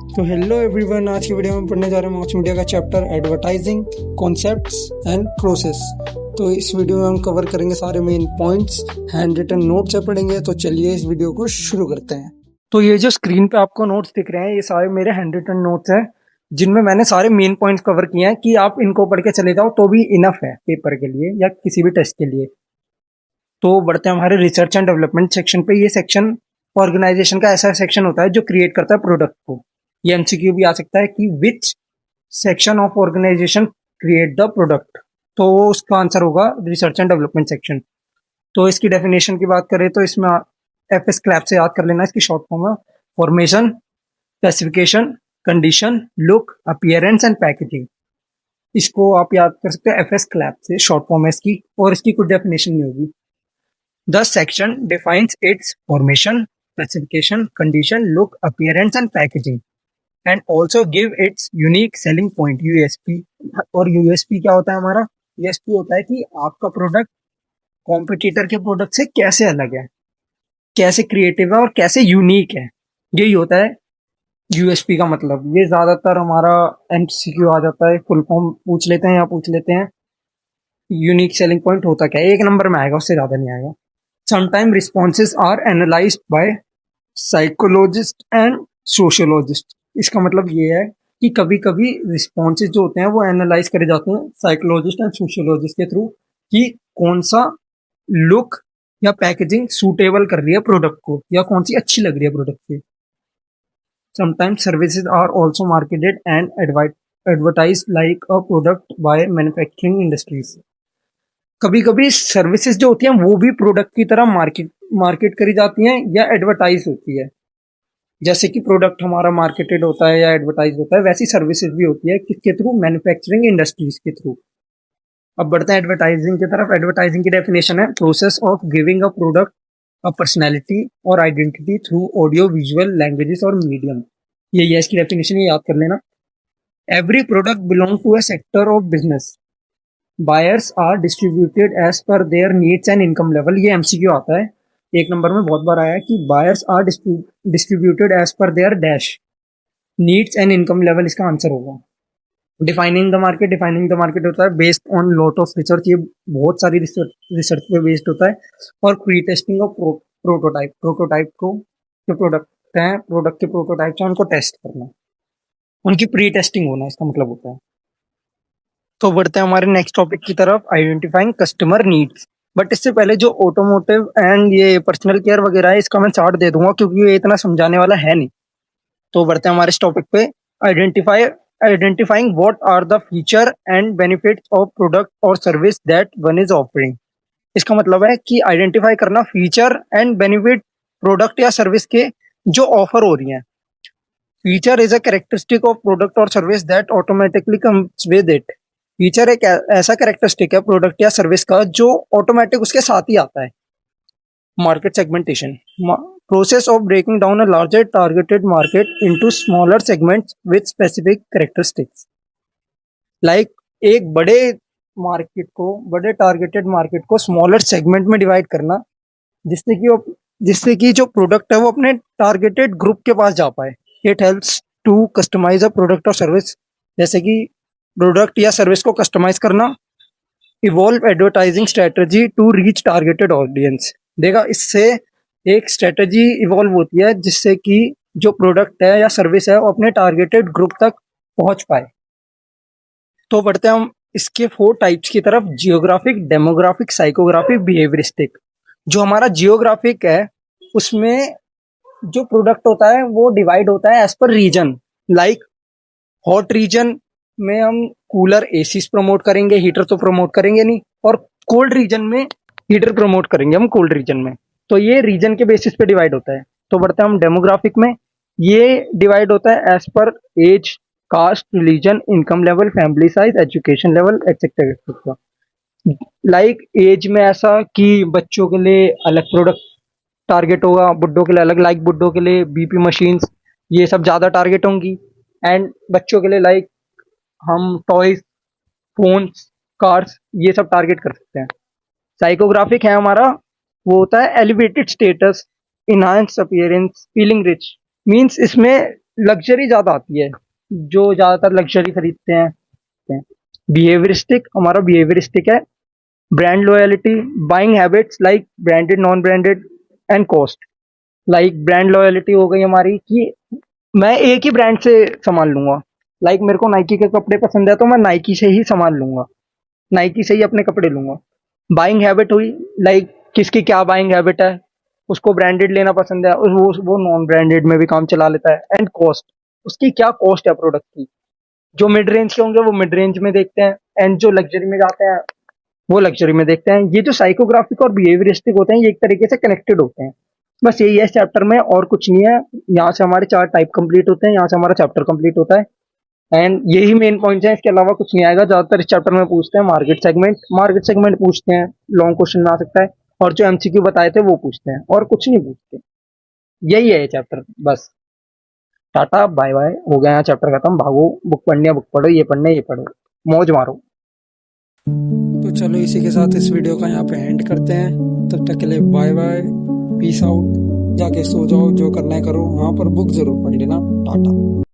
तो hello everyone, आज की वीडियो में पढ़ने जा रहे हैं मास मीडिया का chapter advertising concepts and process. तो इस वीडियो में हम कवर करेंगे सारे main points, handwritten notes से पढ़ेंगे। तो चलिए इस वीडियो को शुरू करते हैं। तो ये जो स्क्रीन पे आपको नोट्स दिख रहे हैं, ये सारे मेरे हैंड रिटन नोट्स हैं जिनमें मैंने सारे मेन पॉइंट्स कवर किए हैं कि आप इनको पढ़ के चले जाओ तो भी इनफ है पेपर के लिए या किसी भी टेस्ट के लिए। तो बढ़ते हैं हमारे रिसर्च एंड डेवलपमेंट सेक्शन पे। ये सेक्शन ऑर्गेनाइजेशन का ऐसा सेक्शन होता है जो क्रिएट करता है प्रोडक्ट को। ये एमसीक्यू भी आ सकता है कि which section of organization create the product, तो उसका आंसर होगा रिसर्च एंड डेवलपमेंट सेक्शन। तो इसकी डेफिनेशन की बात करें तो इसमें एफएस क्लैप से याद कर लेना, इसकी शॉर्ट फॉर्म है formation, specification, condition, look, appearance and packaging. इसको आप याद कर सकते हैं एफएस क्लैप से, शॉर्ट फॉर्म है इसकी, और इसकी कुछ डेफिनेशन नहीं होगी। The section defines it's formation, specification, condition, look, appearance and packaging and also give its unique selling point USP. और यूएसपी क्या होता है हमारा? यूएसपी होता है कि आपका प्रोडक्ट कॉम्पिटिटर के प्रोडक्ट से कैसे अलग है, कैसे क्रिएटिव है और कैसे यूनिक है। यही होता है यूएसपी का मतलब। ये ज्यादातर हमारा एमसीक्यू आ जाता है, फुल फॉर्म पूछ लेते हैं या पूछ लेते हैं यूनिक सेलिंग पॉइंट होता क्या है, एक नंबर में आएगा, उससे ज्यादा नहीं आएगा। Sometime responses are analysed by psychologist and sociologist. इसका मतलब ये है कि कभी कभी रिस्पॉन्सेज जो होते हैं वो एनालाइज करे जाते हैं साइकोलॉजिस्ट एंड सोशियोलॉजिस्ट के थ्रू कि कौन सा लुक या पैकेजिंग सूटेबल कर रही है प्रोडक्ट को, या कौन सी अच्छी लग रही है प्रोडक्ट की। Sometimes services are also marketed and advertise like a product by manufacturing industries. कभी कभी सर्विसेज जो होती हैं वो भी प्रोडक्ट की तरह मार्केट करी जाती हैं या एडवर्टाइज होती है। जैसे कि प्रोडक्ट हमारा मार्केटेड होता है या एडवर्टाइज होता है, वैसी सर्विसेज भी होती है, किसके थ्रू? मैन्युफैक्चरिंग इंडस्ट्रीज के थ्रू। अब बढ़ते हैं एडवर्टाइजिंग की तरफ। एडवर्टाइजिंग की डेफिनेशन है process of giving a product a personality और identity through audio visual languages और मीडियम। ये इसकी डेफिनेशन, ये याद कर लेना। Every product belong to a sector of business, buyers are distributed as per their needs and income level. ये MCQ आता है, एक नंबर में बहुत बार आया है कि buyers are distributed as per their dash needs and income level, इसका आंसर होगा। Defining the market. Defining the market होता है based on lot of research, ये बहुत सारी रिसर्च पे बेस्ड होता है। और pre testing of prototype. Prototype को, जो प्रोडक्ट हैं, प्रोडक्ट के प्रोटोटाइप हैं, उनको टेस्ट करना, उनकी प्री टेस्टिंग होना, इसका मतलब होता है। तो बढ़ते हैं हमारे नेक्स्ट टॉपिक की तरफ, आइडेंटिफाइंग कस्टमर नीड्स। बट इससे पहले जो ऑटोमोटिव एंड ये पर्सनल केयर वगैरह है, इसका मैं चार्ट दे दूंगा क्योंकि ये इतना समझाने वाला है नहीं। तो बढ़ते हैं हमारे इस टॉपिक पे, identifying what are the feature and benefits of product और service that one is offering. इसका मतलब है कि आइडेंटिफाई करना फीचर एंड बेनिफिट प्रोडक्ट या सर्विस के जो ऑफर हो रही हैं। Feature is a characteristic of product और service that automatically comes with it. Feature एक ऐसा कैरेक्टरिस्टिक है प्रोडक्ट या सर्विस का जो ऑटोमेटिक उसके साथ ही आता है। Market segmentation, process of breaking down a larger targeted market into smaller segments with specific characteristics. Like एक बड़े टारगेटेड मार्केट को स्मॉलर सेगमेंट में डिवाइड करना, जिससे कि जो प्रोडक्ट है वो अपने टारगेटेड ग्रुप के पास जा पाए। It helps to customise a product और सर्विस, जैसे कि प्रोडक्ट या सर्विस को कस्टमाइज करना। Evolve advertising strategy to reach targeted audience. देखा, इससे एक स्ट्रेटजी इवॉल्व होती है जिससे कि जो प्रोडक्ट है या सर्विस है वो अपने टारगेटेड ग्रुप तक पहुंच पाए। तो बढ़ते हैं हम इसके 4 टाइप्स की तरफ, जियोग्राफिक, डेमोग्राफिक, साइकोग्राफिक, बिहेवियरिस्टिक। जो हमारा जियोग्राफिक है उसमें जो प्रोडक्ट होता है वो डिवाइड होता है एज पर रीजन। लाइक हॉट रीजन में हम कूलर एसी प्रमोट करेंगे, हीटर तो प्रमोट करेंगे नहीं। और कोल्ड रीजन में हीटर प्रमोट करेंगे हम कोल्ड रीजन में। तो ये रीजन के बेसिस पे डिवाइड होता है। तो बढ़ते हैं हम डेमोग्राफिक में। ये डिवाइड होता है as per age, caste, religion, income level, family size, education level, etcetera etcetera. Like age में ऐसा कि बच्चों के लिए अलग प्रोडक्ट टारगेट होगा, बुड्ढों के लिए अलग, लाइक बुड्ढों के लिए बीपी मशीन्स, ये सब ज्यादा टारगेट होंगी। एंड बच्चों के लिए लाइक हम टॉयज, फोन्स, कार्स, ये सब टारगेट कर सकते हैं। साइकोग्राफिक है हमारा, वो होता है elevated status, enhance appearance, feeling rich. Means इसमें लग्जरी ज्यादा आती है, जो ज्यादातर लग्जरी खरीदते हैं। बिहेवियरिस्टिक, हमारा बिहेवियरिस्टिक है। Brand loyalty, buying habits like branded, non branded and cost. Like brand loyalty हो गई हमारी कि मैं एक ही ब्रांड से सामान लूंगा। लाइक मेरे को नाइकी के कपड़े पसंद है तो मैं नाइकी से ही सामान लूंगा, नाइकी से ही अपने कपड़े लूंगा। बाइंग हैबिट हुई, लाइक किसकी क्या बाइंग हैबिट है, उसको ब्रांडेड लेना पसंद है और वो नॉन ब्रांडेड में भी काम चला लेता है। एंड कॉस्ट, उसकी क्या कॉस्ट है प्रोडक्ट की। जो मिड रेंज के होंगे वो मिड रेंज में देखते हैं, एंड जो लग्जरी में जाते हैं वो लग्जरी में देखते हैं। ये जो साइकोग्राफिक और बिहेवियरिस्टिक होते हैं ये एक तरीके से कनेक्टेड होते हैं। बस यही है इस चैप्टर में, और कुछ नहीं है। यहाँ से हमारे 4 टाइप कंप्लीट होते हैं, यहाँ से हमारा चैप्टर कंप्लीट होता है। एंड यही मेन पॉइंट्स हैं, इसके अलावा कुछ नहीं आएगा। ज्यादातर इस चैप्टर में पूछते हैं मार्केट सेगमेंट पूछते हैं, लॉन्ग क्वेश्चन में आ सकता है। और जो एमसीक्यू बताए थे वो पूछते हैं, और कुछ नहीं पूछते। यही है ये चैप्टर बस। टाटा बाय बाय, हो गया यहाँ चैप्टर खत्म। भागो, बुक पढ़नी है बुक पढ़ो, ये पढ़ना है ये पढ़ो, मौज मारो। तो चलो इसी के साथ इस वीडियो का यहाँ पे एंड करते हैं। तब तक के लिए बाय बाय, पीस आउट। जाके सो जाओ, जो करना है करो, वहाँ पर बुक जरूर पढ़ लेना। टाटा।